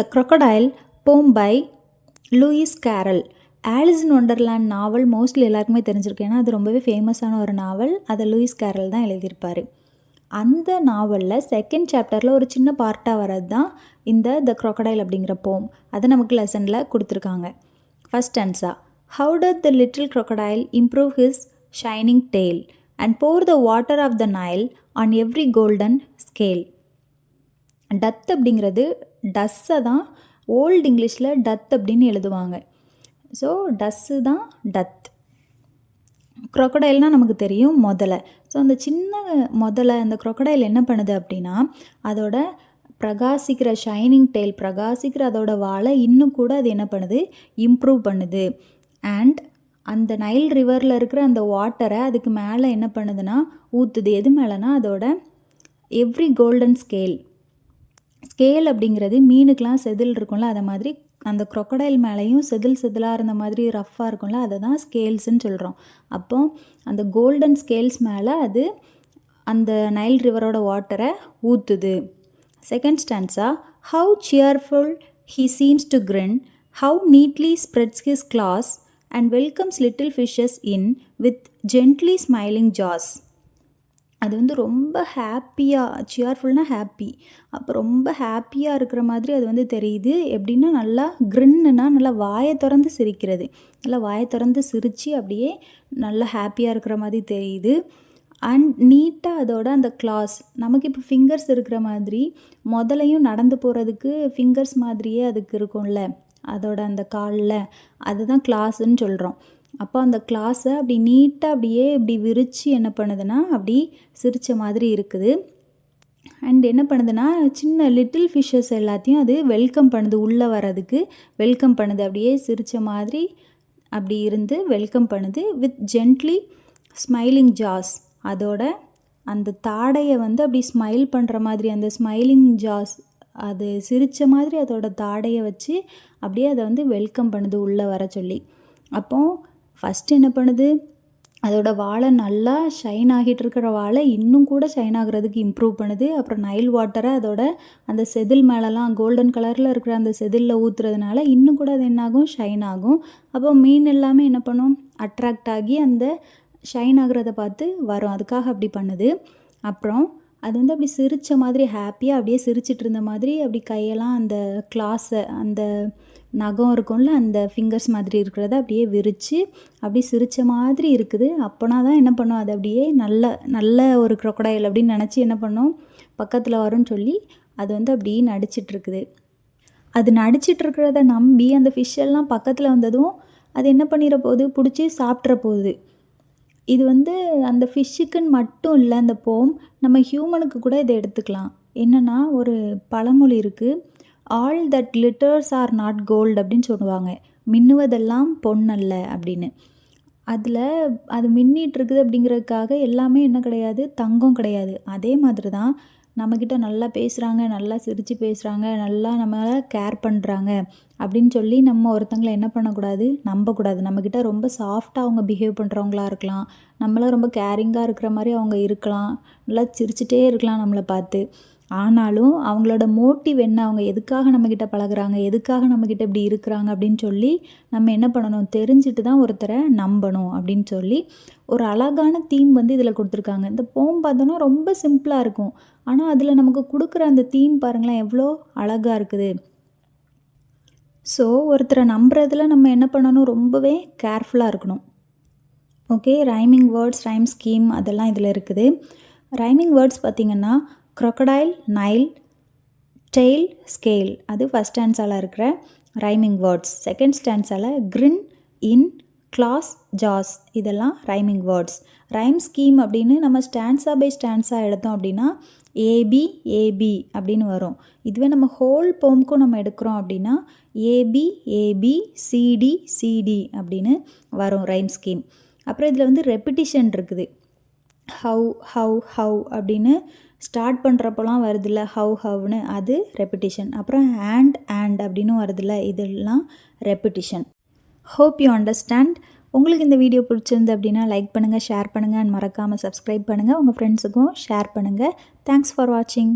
The Crocodile, poem by Lewis Carroll. Alice in Wonderland novel mostly எல்லாருக்குமே தெரிஞ்சிருக்கு. ஏன்னா அது ரொம்பவே ஃபேமஸான ஒரு நாவல். அதை லூயிஸ் கேரல் தான் எழுதியிருப்பார். அந்த நாவலில் செகண்ட் சாப்டரில் ஒரு சின்ன பார்ட்டாக வர்றது தான் இந்த த crocodile அப்படிங்கிற போம். அதை நமக்கு லெசனில் கொடுத்துருக்காங்க. First answer, how did the little crocodile improve his shining tail and pour the water of the Nile on every golden scale. Doth அப்படிங்கிறது டஸ்ஸை தான் ஓல்டு இங்கிலீஷில் டத் அப்படின்னு எழுதுவாங்க. ஸோ டஸ்ஸு தான் டத். crocodileனால் நமக்கு தெரியும் முதலை. ஸோ அந்த சின்ன முதலை அந்த crocodile என்ன பண்ணுது அப்படின்னா, அதோட பிரகாசிக்கிற ஷைனிங் டெயில், பிரகாசிக்கிற அதோட வாழை இன்னும் கூட அது என்ன பண்ணுது, இம்ப்ரூவ் பண்ணுது. அண்ட் அந்த நைல் ரிவரில் இருக்கிற அந்த வாட்டரை அதுக்கு மேலே என்ன பண்ணுதுன்னா ஊற்றுது. எது மேலேனா அதோட எவ்ரி கோல்டன் ஸ்கேல். ஸ்கேல் அப்படிங்கிறது மீனுக்கெலாம் செதில் இருக்கும்ல, அதை மாதிரி அந்த crocodile மேலேயும் செதிலாக இருந்த மாதிரி ரஃப்பாக இருக்கும்ல, அதை தான் ஸ்கேல்ஸ்ன்னு சொல்கிறோம். அப்போ அந்த கோல்டன் ஸ்கேல்ஸ் மேலே அது அந்த நைல் ரிவரோட வாட்டரை ஊற்றுது. Second stanza, how cheerful he seems to grin, how neatly spreads his claws and welcomes little fishes in with gently smiling jaws. அது வந்து ரொம்ப ஹாப்பியாக, சியர்ஃபுல்னால் ஹாப்பி, அப்போ ரொம்ப ஹாப்பியாக இருக்கிற மாதிரி அது வந்து தெரியுது. எப்படின்னா நல்லா கிரின்னுனா நல்லா வாயை திறந்து சிரிக்கிறது, நல்லா வாயை திறந்து சிரித்து அப்படியே நல்லா ஹாப்பியாக இருக்கிற மாதிரி தெரியுது. அண்ட் நீட்டாக அதோட அந்த கிளாஸ், நமக்கு இப்போ ஃபிங்கர்ஸ் இருக்கிற மாதிரி முதலையும் நடந்து போகிறதுக்கு ஃபிங்கர்ஸ் மாதிரியே அதுக்கு இருக்கும்ல, அதோட அந்த காலில், அதுதான் கிளாஸ்ன்னு சொல்கிறோம். அப்போ அந்த கிளாஸை அப்படி நீட்டாக அப்படியே இப்படி விரித்து என்ன பண்ணுதுன்னா அப்படி சிரித்த மாதிரி இருக்குது. அண்ட் என்ன பண்ணுதுன்னா சின்ன லிட்டில் ஃபிஷ்ஷஸ் எல்லாத்தையும் அது வெல்கம் பண்ணுது, உள்ளே வர்றதுக்கு வெல்கம் பண்ணுது. அப்படியே சிரித்த மாதிரி அப்படி இருந்து வெல்கம் பண்ணுது. வித் ஜென்ட்லி ஸ்மைலிங் ஜாஸ், அதோட அந்த தாடையை வந்து அப்படி ஸ்மைல் பண்ணுற மாதிரி, அந்த ஸ்மைலிங் ஜாஸ், அது சிரித்த மாதிரி அதோட தாடையை வச்சு அப்படியே அதை வந்து வெல்கம் பண்ணுது உள்ளே வர சொல்லி. அப்போது ஃபஸ்ட்டு என்ன பண்ணுது, அதோட வாழை நல்லா ஷைன் ஆகிட்டு இருக்கிற வாழை இன்னும் கூட ஷைன் ஆகிறதுக்கு இம்ப்ரூவ் பண்ணுது. அப்புறம் நைல் வாட்டரை அதோட அந்த செதில் மேலெலாம் கோல்டன் கலரில் இருக்கிற அந்த செதிலில் ஊற்றுறதுனால இன்னும் கூட அது என்னாகும், ஷைன் ஆகும். அப்போ மீன் எல்லாமே என்ன பண்ணும், அட்ராக்ட் ஆகி அந்த ஷைன் ஆகிறத பார்த்து வரும். அதுக்காக அப்படி பண்ணுது. அப்புறம் அது வந்து அப்படி சிரித்த மாதிரி ஹாப்பியாக அப்படியே சிரிச்சிட்டு இருந்த மாதிரி அப்படி கையெல்லாம் அந்த கிளாஸை, அந்த நகம் இருக்கும்ல, அந்த ஃபிங்கர்ஸ் மாதிரி இருக்கிறத அப்படியே விரித்து அப்படி சிரித்த மாதிரி இருக்குது. அப்போனா தான் என்ன பண்ணும், அது அப்படியே நல்ல ஒரு crocodile அப்படின்னு நினச்சி என்ன பண்ணும், பக்கத்தில் வரும்னு சொல்லி அது வந்து அப்படி நடிச்சிட்ருக்குது. அது நடிச்சிட்ருக்கிறத நம்பி அந்த ஃபிஷ்ஷெல்லாம் பக்கத்தில் வந்ததும் அது என்ன பண்ணிட போகுது, பிடிச்சி சாப்பிட்ற போகுது. இது வந்து அந்த ஃபிஷ்ஷுக்குன்னு மட்டும் இல்லை, அந்த போம் நம்ம ஹியூமனுக்கு கூட இதை எடுத்துக்கலாம். என்னென்னா ஒரு பழமொழி இருக்குது, all that glitters are not gold அப்படின்னு சொல்லுவாங்க. மின்னுவதெல்லாம் பொன்னல்ல அப்படின்னு. அதில் அது மின்னிட்டு இருக்குது அப்படிங்கிறதுக்காக எல்லாமே என்ன கிடையாது, தங்கம் கிடையாது. அதே மாதிரி தான் நம்மக்கிட்ட நல்லா பேசுகிறாங்க, நல்லா சிரித்து பேசுகிறாங்க, நல்லா நம்மளை கேர் பண்ணுறாங்க அப்படின்னு சொல்லி நம்ம ஒருத்தங்களை என்ன பண்ணக்கூடாது, நம்பக்கூடாது. நம்மக்கிட்ட ரொம்ப சாஃப்டாக அவங்க பிஹேவ் பண்ணுறவங்களா இருக்கலாம், நம்மளை ரொம்ப கேரிங்காக இருக்கிற மாதிரி அவங்க இருக்கலாம், நல்லா சிரிச்சிட்டே இருக்கலாம் நம்மளை பார்த்து. ஆனாலும் அவங்களோட மோட்டிவ் என்ன, அவங்க எதுக்காக நம்மக்கிட்ட பழகுறாங்க, எதுக்காக நம்மக்கிட்ட இப்படி இருக்கிறாங்க அப்படின்னு சொல்லி நம்ம என்ன பண்ணணும், தெரிஞ்சுட்டு தான் ஒருத்தரை நம்பணும் அப்படின்னு சொல்லி ஒரு அழகான தீம் வந்து இதில் கொடுத்துருக்காங்க. இந்த போம் பார்த்தோன்னா ரொம்ப சிம்பிளாக இருக்கும், ஆனால் அதில் நமக்கு கொடுக்குற அந்த தீம் பாருங்களேன் எவ்வளோ அழகாக இருக்குது. ஸோ ஒருத்தரை நம்புறதுல நம்ம என்ன பண்ணணும், ரொம்பவே கேர்ஃபுல்லாக இருக்கணும். Okay, rhyming words, rhyme scheme அதெல்லாம் இதில் இருக்குது. ரைமிங் வேர்ட்ஸ் பார்த்திங்கன்னா crocodile, நைல், டெயில், ஸ்கேல், அது ஃபஸ்ட் ஸ்டான்ஸால் இருக்கிற ரைமிங் வேர்ட்ஸ். செகண்ட் ஸ்டான்ஸால் grin, in, claws, jaws, இதெல்லாம் ரைமிங் வேர்ட்ஸ். ரைம் ஸ்கீம் அப்படின்னு நம்ம ஸ்டான்ஸா பை ஸ்டான்ஸாக எடுத்தோம் அப்படின்னா ஏபி ஏபி அப்படின்னு வரும். இதுவே நம்ம ஹோல் போம்க்கும் நம்ம எடுக்கிறோம் அப்படின்னா ஏபி ஏபி சிடி சிடி அப்படின்னு வரும் ரைம் ஸ்கீம். அப்புறம் இதில் வந்து ரெப்பிட்டிஷன் இருக்குது. ஹவ் ஹவ் ஹவ் அப்படின்னு ஸ்டார்ட் பண்ணுறப்போலாம் வருதில்ல, ஹவ்னு, அது ரெப்பிட்டிஷன். அப்புறம் அண்ட் அப்படின்னு வருதில்ல, இதெல்லாம் ரெப்பிட்டிஷன். Hope you understand. உங்களுக்கு இந்த வீடியோ பிடிச்சிருந்து அப்படின்னா லைக் பண்ணுங்கள், ஷேர் பண்ணுங்கள், அண்ட் மறக்காமல் சப்ஸ்கிரைப் பண்ணுங்கள். உங்கள் ஃப்ரெண்ட்ஸுக்கும் ஷேர் பண்ணுங்கள். தேங்க்ஸ் ஃபார் வாட்சிங்.